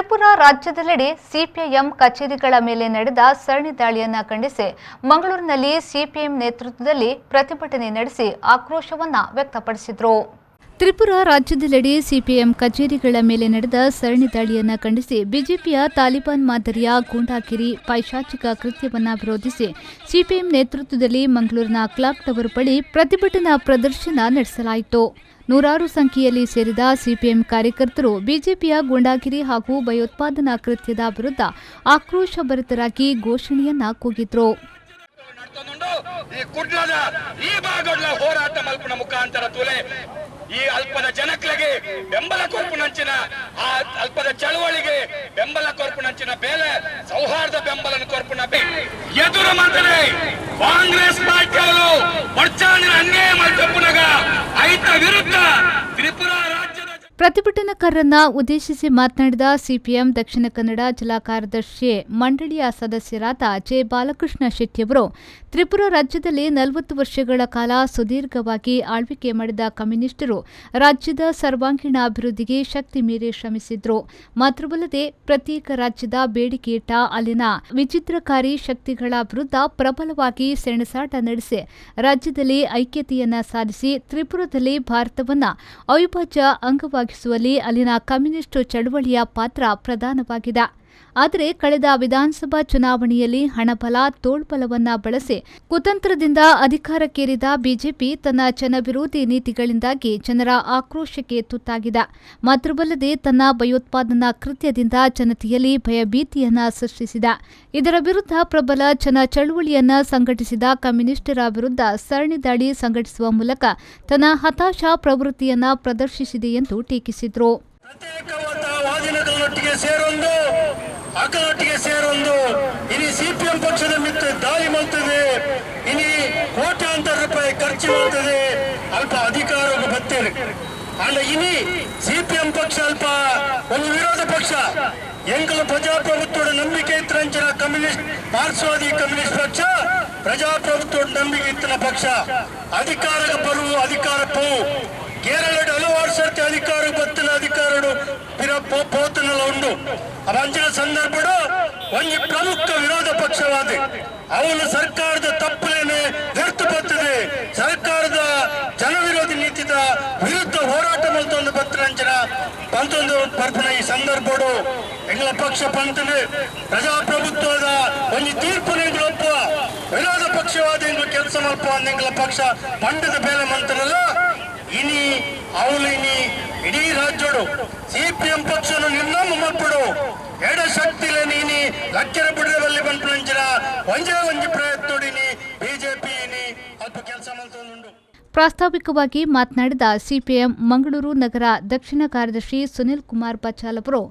ತ್ರಿಪುರಾ ರಾಜ್ಯದೆಲ್ಲೆಡೆ ಸಿಪಿಎಂ ಕಚೇರಿಗಳ ಮೇಲೆ ನಡೆದ ಸರಣಿ ದಾಳಿಯನ್ನು ಖಂಡಿಸಿ ಮಂಗಳೂರಿನಲ್ಲಿ ಸಿಪಿಎಂ ನೇತೃತ್ವದಲ್ಲಿ ಪ್ರತಿಭಟನೆ ನಡೆಸಿ ಆಕ್ರೋಶವನ್ನು ವ್ಯಕ್ತಪಡಿಸಿದರು. ತ್ರಿಪುರಾ ರಾಜ್ಯದೆಲ್ಲೆಡೆ ಸಿಪಿಎಂ ಕಚೇರಿಗಳ ಮೇಲೆ ನಡೆದ ಸರಣಿ ದಾಳಿಯನ್ನು ಖಂಡಿಸಿ ಬಿಜೆಪಿಯ ತಾಲಿಬಾನ್ ಮಾದರಿಯ ಗೂಂಡಾಗಿರಿ ಪೈಶಾಚಿಕ ಕೃತ್ಯವನ್ನು ವಿರೋಧಿಸಿ ಸಿಪಿಎಂ ನೇತೃತ್ವದಲ್ಲಿ ಮಂಗಳೂರಿನ ಕ್ಲಾಕ್ ಟವರ್ ಬಳಿ ಪ್ರತಿಭಟನಾ ಪ್ರದರ್ಶನ ನಡೆಸಲಾಯಿತು. ನೂರಾರು ಸಂಖ್ಯೆಯಲ್ಲಿ ಸೇರಿದ ಸಿಪಿಎಂ ಕಾರ್ಯಕರ್ತರು ಬಿಜೆಪಿಯ ಗೂಂಡಾಗಿರಿ ಹಾಗೂ ಭಯೋತ್ಪಾದನಾ ಕೃತ್ಯದ ವಿರುದ್ಧ ಆಕ್ರೋಶಭರಿತರಾಗಿ ಘೋಷಣೆಯನ್ನ ಕೂಗಿದ್ರು. ಈ ಅಲ್ಪದ ಜನಕ್ಲೆಗೆ ಬೆಂಬಲ ಕೊರ್ಪುನಂಚಿನ ಆ ಅಲ್ಪದ ಚಳವಳಿಗೆ ಬೆಂಬಲ ಕೊರ್ಪುನಂಚಿನ ಬೇಲೆ ಸೌಹಾರ್ದ ಬೆಂಬಲ ಕೊರ್ಪುನ ಎದುರು ಮಂತ್ರಿ ಕಾಂಗ್ರೆಸ್ ಪಾರ್ಟಿಯವರು ವರ್ಚಾನಿನ ಅನ್ಯಾಯ ಮಾಡಿದ ಐತ ವಿರುದ್ಧ ತ್ರಿಪುರಾ ರಾಜ್ಯದ ಪ್ರತಿಭಟನಾಕಾರರನ್ನ ಉದ್ದೇಶಿಸಿ ಮಾತನಾಡಿದ ಸಿಪಿಎಂ ದಕ್ಷಿಣ ಕನ್ನಡ ಜಿಲ್ಲಾ ಕಾರ್ಯದರ್ಶಿ ಮಂಡಳಿಯ ಸದಸ್ಯರಾದ ಜೆ ಬಾಲಕೃಷ್ಣ ಶೆಟ್ಟಿಯವರು ತ್ರಿಪುರಾ ರಾಜ್ಯದಲ್ಲಿ 40 ವರ್ಷಗಳ ಕಾಲ ಸುದೀರ್ಘವಾಗಿ ಆಳ್ವಿಕೆ ಮಾಡಿದ ಕಮ್ಯುನಿಸ್ಟರು ರಾಜ್ಯದ ಸರ್ವಾಂಗೀಣ ಅಭಿವೃದ್ಧಿಗೆ ಶಕ್ತಿ ಮೀರಿ ಶ್ರಮಿಸಿದ್ರು. ಮಾತ್ರವಲ್ಲದೆ ಪ್ರತ್ಯೇಕ ರಾಜ್ಯದ ಬೇಡಿಕೆಯಿಟ್ಟ ಅಲ್ಲಿನ ವಿಚಿತ್ರಕಾರಿ ಶಕ್ತಿಗಳ ವಿರುದ್ಧ ಪ್ರಬಲವಾಗಿ ಸೆಣಸಾಟ ನಡೆಸಿ ರಾಜ್ಯದಲ್ಲಿ ಐಕ್ಯತೆಯನ್ನ ಸಾಧಿಸಿ ತ್ರಿಪುರಾದಲ್ಲಿ ಭಾರತವನ್ನ ಅವಿಭಾಜ್ಯ ಅಂಗವಾಗಿಸುವಲ್ಲಿ ಅಲ್ಲಿನ ಕಮ್ಯುನಿಸ್ಟ್ ಚಳವಳಿಯ ಪಾತ್ರ ಪ್ರಧಾನವಾಗಿದೆ. ಆದರೆ ಕಳೆದ ವಿಧಾನಸಭಾ ಚುನಾವಣೆಯಲ್ಲಿ ಹಣಬಲ ತೋಳ್ಬಲವನ್ನ ಬಳಸಿ ಕುತಂತ್ರದಿಂದ ಅಧಿಕಾರಕ್ಕೇರಿದ ಬಿಜೆಪಿ ತನ್ನ ಜನವಿರೋಧಿ ನೀತಿಗಳಿಂದಾಗಿ ಜನರ ಆಕ್ರೋಶಕ್ಕೆ ತುತ್ತಾಗಿದೆ. ಮಾತ್ರವಲ್ಲದೆ ತನ್ನ ಭಯೋತ್ಪಾದನಾ ಕೃತ್ಯದಿಂದ ಜನತೆಯಲ್ಲಿ ಭಯಭೀತಿಯನ್ನ ಸೃಷ್ಟಿಸಿದೆ. ಇದರ ವಿರುದ್ಧ ಪ್ರಬಲ ಜನ ಚಳವಳಿಯನ್ನ ಸಂಘಟಿಸಿದ ಕಮ್ಯುನಿಸ್ಟರ ವಿರುದ್ಧ ಸರಣಿ ದಾಳಿ ಸಂಘಟಿಸುವ ಮೂಲಕ ತನ್ನ ಹತಾಶ ಪ್ರವೃತ್ತಿಯನ್ನ ಪ್ರದರ್ಶಿಸಿದೆ ಎಂದು ಟೀಕಿಸಿದರು. ಅಕಲೊಟ್ಟಿಗೆ ಸೇರೊಂದು ಇನಿ ಸಿಪಿಎಂ ಪಕ್ಷದ ಮಿತ್ರ ದಾಳಿ ಮಾಡ್ತದೆ, ಇನಿ ಕೋಟ್ಯಾಂತರ ರೂಪಾಯಿ ಖರ್ಚು ಮಾಡ್ತದೆ, ಅಲ್ಪ ಅಧಿಕಾರಕ್ಕೆ ಬರ್ತೇನೆ ಅಂಡ ಇನಿ ಸಿಪಿಎಂ ಪಕ್ಷ ಅಲ್ಪ ಒಂದು ವಿರೋಧ ಪಕ್ಷ ಎಂಕಲು ಪ್ರಜಾಪ್ರಭುತ್ವದ ನಂಬಿಕೆ ಇತ್ತಂಚಿನ ಕಮ್ಯುನಿಸ್ಟ್ ಮಾರ್ಕ್ಸ್ವಾದಿ ಕಮ್ಯುನಿಸ್ಟ್ ಪಕ್ಷ ಪ್ರಜಾಪ್ರಭುತ್ವದ ನಂಬಿಕೆ ಇತ್ತಿನ ಪಕ್ಷ ಅಧಿಕಾರಕ್ಕೆ ಬರುವ ಅಧಿಕಾರ ಪೋವು ಕೇರಳದ ಹಲವಾರು ಸರ್ತಿ ಅಧಿಕಾರ ಬತ್ತಿನ ಅಧಿಕಾರಗಳು ಪೋತನೆಲ್ಲ ಉಂಡು. ಅಂಚಿನ ಸಂದರ್ಭ ಒಂದು ಪ್ರಮುಖ ವಿರೋಧ ಪಕ್ಷವಾದ ಅವನು ಸರ್ಕಾರದ ತಪ್ಪಲೇನೆ ವ್ಯರ್ಥ ಬರ್ತದೆ, ಸರ್ಕಾರದ ಜನವಿರೋಧಿ ನೀತಿದ ವಿರುದ್ಧ ಹೋರಾಟ ಮಾಡ್ತೊಂದು ಬತ್ತಂಚಿನ ಪಂತೊಂದು ಬರ್ಪನ ಈ ಸಂದರ್ಭ ಎಂಗಳ ಪಕ್ಷ ಪಂತನೆ ಪ್ರಜಾಪ್ರಭುತ್ವದ ಒಂದು ತೀರ್ಪುನ ಒಪ್ಪುವ ವಿರೋಧ ಪಕ್ಷವಾದ ಕೆಲಸ ಮಲ್ಪ ಎಂಗಳ ಪಕ್ಷ ಪಂಡದ ಬೇಲೆ ಮಂತ್ರಲ್ಲ ಇನಿ ಅವಳು ಇನಿ ಇಡೀ ರಾಜ್ಯಡು ಸಿಪಿಎಂ ಪಕ್ಷನ ನಿರ್ನಾಮ ಮಾಡ್ಬಿಡು ಎಡ ಶಕ್ತಿಲೆ ನೀನಿ ಲಕ್ಕರ ಬಿಡದಲ್ಲಿ ಬಂಪಂಚಿನ ಒಂಜೆ ಪ್ರಯತ್ನೋಡಿನಿ ಬಿಜೆಪಿ ಅಲ್ಪ ಕೆಲಸ ಮಾಡ್ತೊಂದುಂಡು. ಪ್ರಾಸ್ತಾವಿಕವಾಗಿ ಮಾತನಾಡಿದ ಸಿಪಿಎಂ ಮಂಗಳೂರು ನಗರ ದಕ್ಷಿಣ ಕಾರ್ಯದರ್ಶಿ ಸುನಿಲ್ ಕುಮಾರ್ ಬಚಾಲ್ ಅವರು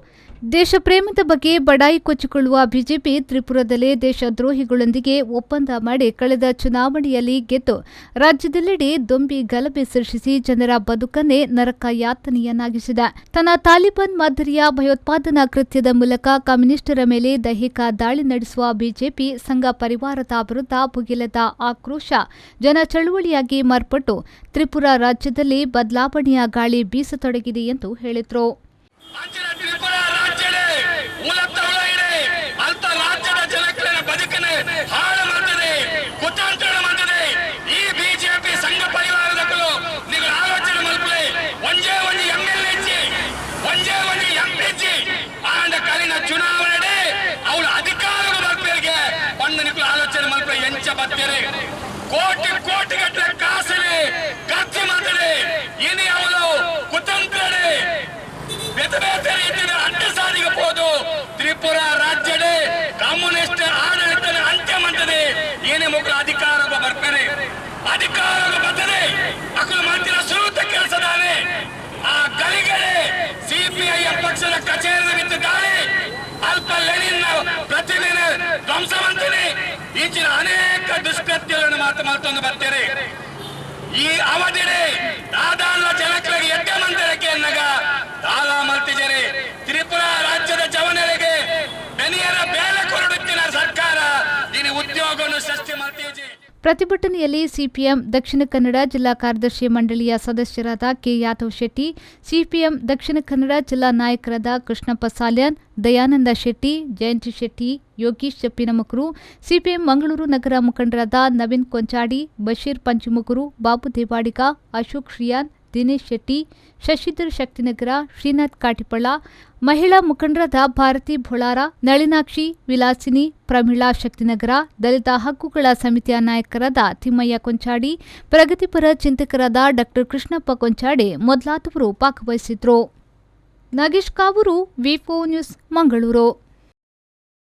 ದೇಶಪ್ರೇಮದ ಬಗ್ಗೆ ಬಡಾಯಿ ಕೊಚ್ಚಿಕೊಳ್ಳುವ ಬಿಜೆಪಿ ತ್ರಿಪುರಾದಲ್ಲಿ ದೇಶದ್ರೋಹಿಗಳೊಂದಿಗೆ ಒಪ್ಪಂದ ಮಾಡಿ ಕಳೆದ ಚುನಾವಣೆಯಲ್ಲಿ ಗೆದ್ದು ರಾಜ್ಯದೆಲ್ಲೆಡೆ ದೊಂಬಿ ಗಲಭೆ ಸೃಷ್ಟಿಸಿ ಜನರ ಬದುಕನ್ನೇ ನರಕ ಯಾತನೆಯನ್ನಾಗಿಸಿದೆ. ತನ್ನ ತಾಲಿಬಾನ್ ಮಾದರಿಯ ಭಯೋತ್ಪಾದನಾ ಕೃತ್ಯದ ಮೂಲಕ ಕಮ್ಯುನಿಸ್ಟರ ಮೇಲೆ ದೈಹಿಕ ದಾಳಿ ನಡೆಸುವ ಬಿಜೆಪಿ ಸಂಘ ಪರಿವಾರದ ವಿರುದ್ಧ ಭುಗಿಲೆದ ಆಕ್ರೋಶ ಜನ ಚಳುವಳಿಯಾಗಿ ಮಾರ್ಪಟ್ಟು ತ್ರಿಪುರಾ ರಾಜ್ಯದಲ್ಲಿ ಬದಲಾವಣೆಯ ಗಾಳಿ ಬೀಸತೊಡಗಿದೆ ಎಂದು ಹೇಳಿದರು. ಚುನಾವಣೆ ಅವಳು ಅಧಿಕಾರದ ಬರ್ಪೇರಿಗೆ ಬಂದು ಆಲೋಚನೆ ಮಲ್ಪ ಎಂಚ ಬರ್ತೇನೆ ಕೋಟಿ ಕೋಟಿ ಗಟ್ಟಲೆ ಕಾಸನೆ ಖರ್ಚು ಮಾಡ್ತಾರೆ. ಇನಿ ಅವಳು ಕುತಂತ್ರಡೆ ಬೇತೆ ರೀತಿಯ ಅಡ್ಡ ಸಾಧಿಗಬಹುದು. ತ್ರಿಪುರಾ ರಾಜ್ಯಡೆ ಕಮ್ಯುನಿಸ್ಟ್ ಆಡಳಿತ ಅಂತ್ಯ ಮಾಡ್ತದೆ. ಏನೇ ಮಕ್ಕಳು ಅಧಿಕಾರ ಬರ್ತಾರೆ, ಅಧಿಕಾರ ಬರ್ತದೆ ಮಕ್ಕಳು ಮಾಡ್ತಿರೋ ಸೂತ ಕೆಲಸದಾನೆ ಆ ಗಲಿಗಳೇ ಸಿಪಿಐಎಂ ಪಕ್ಷದ ಕಚೇರಿ ಬಿದ್ದಿದ್ದಾರೆ. ಅಲ್ಪ ಲೆನಿನ್ ಪ್ರತಿದಿನ ಧ್ವಂಸ ಮಾಡ್ತೇನೆ. ಈಚಿನ ಅನೇಕ ದುಷ್ಕೃತ್ಯಗಳನ್ನು ಮಾತೊಂದು ಬರ್ತಾರೆ. ಈ ಅವಧಿಡೆ ಸಾಧಾರಣ ಜನಗಳಿಗೆ ಎಡ್ಡೆ ಮಂದಿರಕ್ಕೆ ಎನ್ನಗ ತಾಳ ಮಾಡ್ತಿದ್ದಾರೆ. ತ್ರಿಪುರಾ ರಾಜ್ಯದ ಜವನರಿಗೆ ಬೆನಿಯರ ಬೇಲೆ ಕೊರಡುತ್ತಿನ ಸರ್ಕಾರ ಇನ್ನು ಉದ್ಯೋಗವನ್ನು ಸೃಷ್ಟಿ ಮಾಡ್ತೀವಿ. ಪ್ರತಿಭಟನೆಯಲ್ಲಿ ಸಿಪಿಎಂ ದಕ್ಷಿಣ ಕನ್ನಡ ಜಿಲ್ಲಾ ಕಾರ್ಯದರ್ಶಿ ಮಂಡಳಿಯ ಸದಸ್ಯರಾದ ಕೆ ಯಾದವ್ ಶೆಟ್ಟಿ, ಸಿಪಿಎಂ ದಕ್ಷಿಣ ಕನ್ನಡ ಜಿಲ್ಲಾ ನಾಯಕರಾದ ಕೃಷ್ಣಪ್ಪ ಸಾಲ್ಯಾನ್, ದಯಾನಂದ ಶೆಟ್ಟಿ, ಜಯಂತಿ ಶೆಟ್ಟಿ, ಯೋಗೀಶ್ ಚಪ್ಪಿನಮುಕರು, ಸಿಪಿಎಂ ಮಂಗಳೂರು ನಗರ ಮುಖಂಡರಾದ ನವೀನ್ ಕೊಂಚಾಡಿ, ಬಶೀರ್ ಪಂಚಮುಕರು, ಬಾಬು ದೇವಾಡಿಗ, ಅಶೋಕ್ ಶ್ರಿಯಾನ್, ದಿನೇಶ್ ಶೆಟ್ಟಿ, ಶಶಿಧರ್ ಶಕ್ತಿನಗರ, ಶ್ರೀನಾಥ್ ಕಾಟಿಪಳ್ಳ, ಮಹಿಳಾ ಮುಖಂಡರಾದ ಭಾರತಿ ಭೋಳಾರ, ನಳಿನಾಕ್ಷಿ, ವಿಲಾಸಿನಿ, ಪ್ರಮೀಳಾ ಶಕ್ತಿನಗರ, ದಲಿತ ಹಕ್ಕುಗಳ ಸಮಿತಿಯ ನಾಯಕರಾದ ತಿಮ್ಮಯ್ಯ ಕೊಂಚಾಡಿ, ಪ್ರಗತಿಪರ ಚಿಂತಕರಾದ ಡಾ ಕೃಷ್ಣಪ್ಪ ಕೊಂಚಾಡಿ ಮೊದಲಾದವರು ಭಾಗವಹಿಸಿದ್ರು. ನಾಗೇಶ್ ಕಾವೂರು, ವಿ4 ನ್ಯೂಸ್, ಮಂಗಳೂರು.